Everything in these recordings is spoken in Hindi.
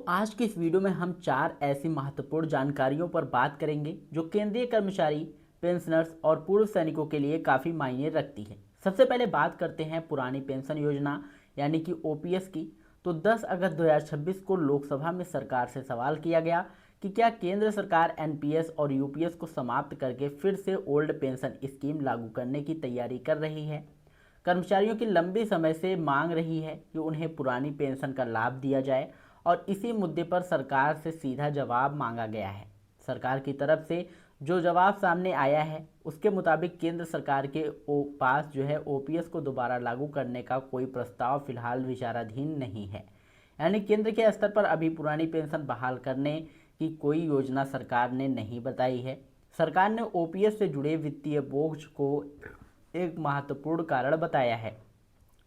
आज की इस वीडियो में हम 4 ऐसी महत्वपूर्ण जानकारियों पर बात करेंगे जो केंद्रीय कर्मचारी, पेंशनर्स और पूर्व सैनिकों के लिए काफ़ी मायने रखती है। सबसे पहले बात करते हैं पुरानी पेंशन योजना यानी कि ओपीएस की। तो 10 अगस्त 2026 को लोकसभा में सरकार से सवाल किया गया कि क्या केंद्र सरकार एनपीएस और यूपीएस को समाप्त करके फिर से ओल्ड पेंशन स्कीम लागू करने की तैयारी कर रही है। कर्मचारियों की लंबे समय से मांग रही है कि उन्हें पुरानी पेंशन का लाभ दिया जाए और इसी मुद्दे पर सरकार से सीधा जवाब मांगा गया है। सरकार की तरफ से जो जवाब सामने आया है उसके मुताबिक केंद्र सरकार के पास ओपीएस को दोबारा लागू करने का कोई प्रस्ताव फिलहाल विचाराधीन नहीं है। यानी केंद्र के स्तर पर अभी पुरानी पेंशन बहाल करने की कोई योजना सरकार ने नहीं बताई है। सरकार ने ओपीएस से जुड़े वित्तीय बोझ को एक महत्वपूर्ण कारण बताया है।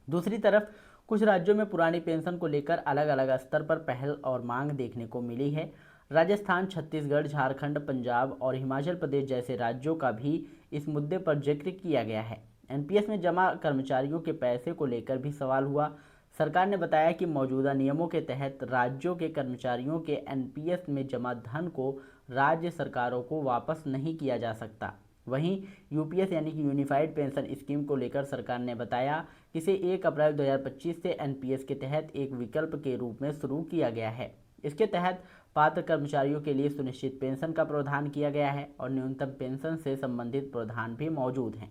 दूसरी तरफ कुछ राज्यों में पुरानी पेंशन को लेकर अलग अलग स्तर पर पहल और मांग देखने को मिली है। राजस्थान, छत्तीसगढ़, झारखंड, पंजाब और हिमाचल प्रदेश जैसे राज्यों का भी इस मुद्दे पर जिक्र किया गया है। एनपीएस में जमा कर्मचारियों के पैसे को लेकर भी सवाल हुआ। सरकार ने बताया कि मौजूदा नियमों के तहत राज्यों के कर्मचारियों के एनपीएस में जमा धन को राज्य सरकारों को वापस नहीं किया जा सकता। वहीं यूपीएस यानी कि यूनिफाइड पेंशन स्कीम को लेकर सरकार ने बताया कि इसे 1 अप्रैल 2025 से एनपीएस के तहत एक विकल्प के रूप में शुरू किया गया है। इसके तहत पात्र कर्मचारियों के लिए सुनिश्चित पेंशन का प्रावधान किया गया है और न्यूनतम पेंशन से संबंधित प्रावधान भी मौजूद हैं।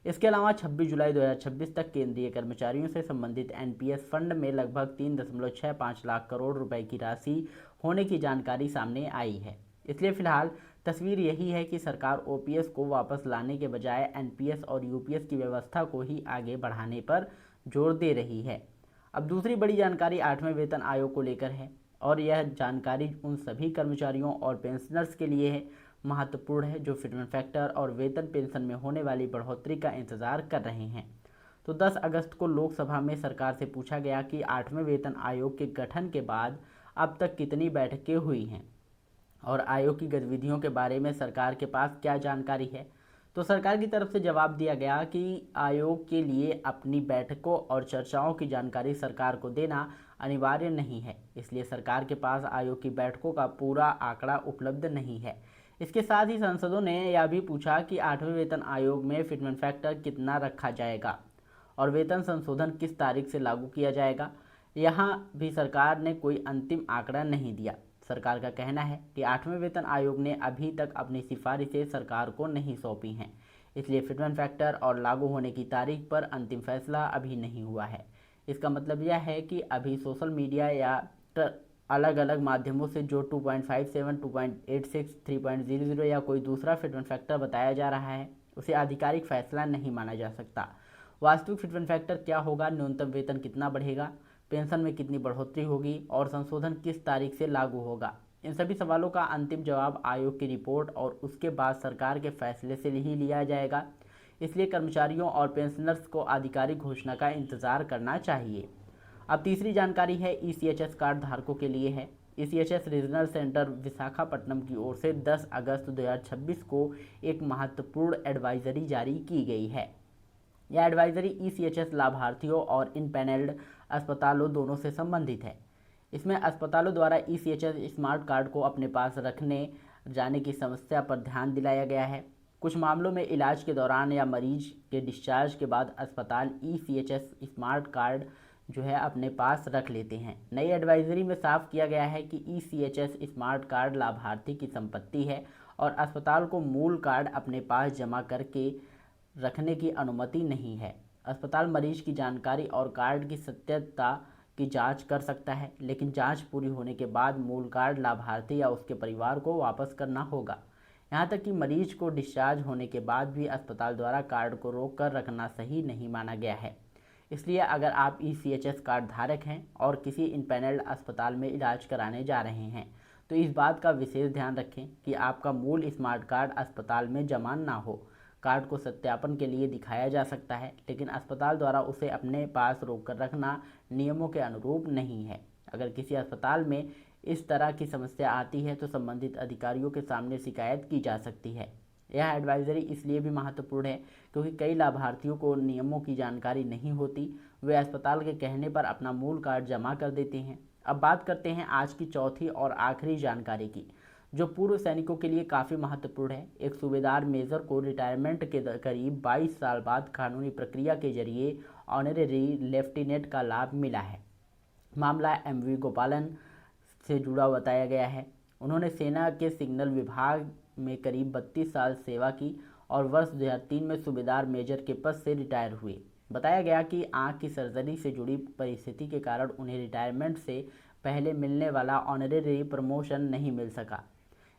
इसके अलावा 26 जुलाई 2026 तक केंद्रीय कर्मचारियों से संबंधित एनपीएस फंड में लगभग 3.65 लाख करोड़ रुपए की राशि होने की जानकारी सामने आई है। इसलिए फिलहाल तस्वीर यही है कि सरकार ओपीएस को वापस लाने के बजाय एनपीएस और यूपीएस की व्यवस्था को ही आगे बढ़ाने पर जोर दे रही है। अब दूसरी बड़ी जानकारी 8वें वेतन आयोग को लेकर है और यह जानकारी उन सभी कर्मचारियों और पेंशनर्स के लिए है महत्वपूर्ण है जो फिटमेंट फैक्टर और वेतन पेंशन में होने वाली बढ़ोतरी का इंतजार कर रहे हैं। तो 10 अगस्त को लोकसभा में सरकार से पूछा गया कि 8वें वेतन आयोग के गठन के बाद अब तक कितनी बैठकें हुई हैं और आयोग की गतिविधियों के बारे में सरकार के पास क्या जानकारी है। तो सरकार की तरफ से जवाब दिया गया कि आयोग के लिए अपनी बैठकों और चर्चाओं की जानकारी सरकार को देना अनिवार्य नहीं है, इसलिए सरकार के पास आयोग की बैठकों का पूरा आंकड़ा उपलब्ध नहीं है। इसके साथ ही सांसदों ने यह भी पूछा कि 8वें वेतन आयोग में फिटमेंट फैक्टर कितना रखा जाएगा और वेतन संशोधन किस तारीख से लागू किया जाएगा। यहाँ भी सरकार ने कोई अंतिम आंकड़ा नहीं दिया। सरकार का कहना है कि 8वें वेतन आयोग ने अभी तक अपनी सिफारिशें सरकार को नहीं सौंपी हैं, इसलिए फिटमेंट फैक्टर और लागू होने की तारीख पर अंतिम फैसला अभी नहीं हुआ है। इसका मतलब यह है कि अभी सोशल मीडिया या अलग अलग माध्यमों से जो 2.57, 2.86, 3.00 या कोई दूसरा फिटमेंट फैक्टर बताया जा रहा है उसे आधिकारिक फैसला नहीं माना जा सकता। वास्तविक फिटमेंट फैक्टर क्या होगा, न्यूनतम वेतन कितना बढ़ेगा, पेंशन में कितनी बढ़ोतरी होगी और संशोधन किस तारीख से लागू होगा, इन सभी सवालों का अंतिम जवाब आयोग की रिपोर्ट और उसके बाद सरकार के फैसले से ही लिया जाएगा। इसलिए कर्मचारियों और पेंशनर्स को आधिकारिक घोषणा का इंतजार करना चाहिए। अब तीसरी जानकारी है ईसीएचएस कार्ड धारकों के लिए है। ईसीएचएस रीजनल सेंटर विशाखापट्टनम की ओर से 10 अगस्त 2026 को एक महत्वपूर्ण एडवाइजरी जारी की गई है। यह एडवाइजरी ईसीएचएस लाभार्थियों और इनपैनल्ड अस्पतालों दोनों से संबंधित है। इसमें अस्पतालों द्वारा ईसीएचएस स्मार्ट कार्ड को अपने पास रखने जाने की समस्या पर ध्यान दिलाया गया है। कुछ मामलों में इलाज के दौरान या मरीज के डिस्चार्ज के बाद अस्पताल ईसीएचएस स्मार्ट कार्ड अपने पास रख लेते हैं। नई एडवाइजरी में साफ किया गया है कि ईसीएचएस स्मार्ट कार्ड लाभार्थी की संपत्ति है और अस्पताल को मूल कार्ड अपने पास जमा करके रखने की अनुमति नहीं है। अस्पताल मरीज की जानकारी और कार्ड की सत्यता की जांच कर सकता है, लेकिन जांच पूरी होने के बाद मूल कार्ड लाभार्थी या उसके परिवार को वापस करना होगा। यहाँ तक कि मरीज को डिस्चार्ज होने के बाद भी अस्पताल द्वारा कार्ड को रोक कर रखना सही नहीं माना गया है। इसलिए अगर आप ईसीएचएस कार्ड धारक हैं और किसी इनपैनल्ड अस्पताल में इलाज कराने जा रहे हैं तो इस बात का विशेष ध्यान रखें कि आपका मूल स्मार्ट कार्ड अस्पताल में जमा ना हो। कार्ड को सत्यापन के लिए दिखाया जा सकता है, लेकिन अस्पताल द्वारा उसे अपने पास रोक कर रखना नियमों के अनुरूप नहीं है। अगर किसी अस्पताल में इस तरह की समस्या आती है तो संबंधित अधिकारियों के सामने शिकायत की जा सकती है। यह एडवाइजरी इसलिए भी महत्वपूर्ण है क्योंकि कई लाभार्थियों को नियमों की जानकारी नहीं होती। वे अस्पताल के कहने पर अपना मूल कार्ड जमा कर देते हैं अब बात करते हैं आज की चौथी और आखिरी जानकारी की, जो पूर्व सैनिकों के लिए काफ़ी महत्वपूर्ण है। एक सूबेदार मेजर को रिटायरमेंट के करीब 22 साल बाद कानूनी प्रक्रिया के जरिए ऑनरेरी लेफ्टिनेंट का लाभ मिला है। मामला MV गोपालन से जुड़ा बताया गया है। उन्होंने सेना के सिग्नल विभाग में करीब 32 साल सेवा की और वर्ष 2003 में सूबेदार मेजर के पद से रिटायर हुए। बताया गया कि आंख की सर्जरी से जुड़ी परिस्थिति के कारण उन्हें रिटायरमेंट से पहले मिलने वाला ऑनरेरी प्रमोशन नहीं मिल सका।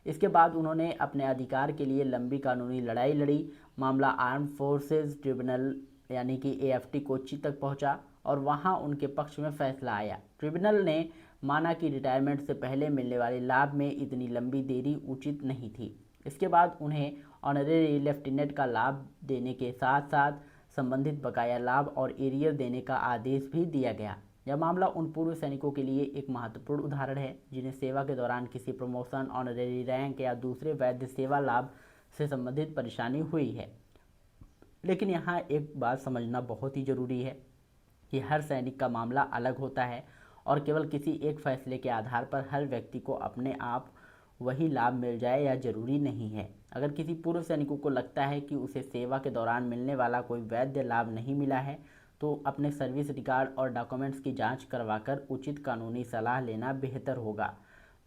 इसके बाद उन्होंने अपने अधिकार के लिए लंबी कानूनी लड़ाई लड़ी। मामला आर्म फोर्सेज ट्रिब्यूनल यानी कि AFT कोच्चि तक पहुंचा और वहां उनके पक्ष में फैसला आया। ट्रिब्यूनल ने माना कि रिटायरमेंट से पहले मिलने वाले लाभ में इतनी लंबी देरी उचित नहीं थी। इसके बाद उन्हें ऑनरेरी लेफ्टिनेंट का लाभ देने के साथ साथ संबंधित बकाया लाभ और एरियर देने का आदेश भी दिया गया। यह मामला उन पूर्व सैनिकों के लिए एक महत्वपूर्ण उदाहरण है जिन्हें सेवा के दौरान किसी प्रमोशन, ऑनरेरी रैंक या दूसरे वैध सेवा लाभ से संबंधित परेशानी हुई है। लेकिन यहाँ एक बात समझना बहुत ही ज़रूरी है कि हर सैनिक का मामला अलग होता है और केवल किसी एक फैसले के आधार पर हर व्यक्ति को अपने आप वही लाभ मिल जाए या जरूरी नहीं है। अगर किसी पूर्व सैनिकों को लगता है कि उसे सेवा के दौरान मिलने वाला कोई वैध लाभ नहीं मिला है तो अपने सर्विस रिकॉर्ड और डॉक्यूमेंट्स की जांच करवाकर उचित कानूनी सलाह लेना बेहतर होगा।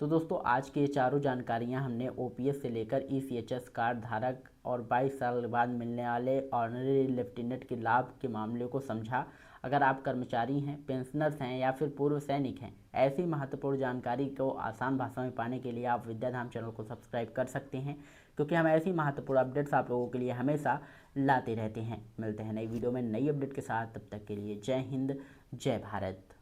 तो दोस्तों, आज की ये चारों जानकारियां हमने OPS से लेकर ECHS कार्ड धारक और 22 साल बाद मिलने वाले ऑनरेरी लेफ्टिनेंट के लाभ के मामले को समझा। अगर आप कर्मचारी हैं, पेंशनर्स हैं या फिर पूर्व सैनिक हैं, ऐसी महत्वपूर्ण जानकारी को आसान भाषा में पाने के लिए आप विद्याधाम चैनल को सब्सक्राइब कर सकते हैं, क्योंकि हम ऐसी महत्वपूर्ण अपडेट्स आप लोगों के लिए हमेशा लाते रहते हैं। मिलते हैं नई वीडियो में नई अपडेट के साथ, तब तक के लिए जय हिंद, जय भारत।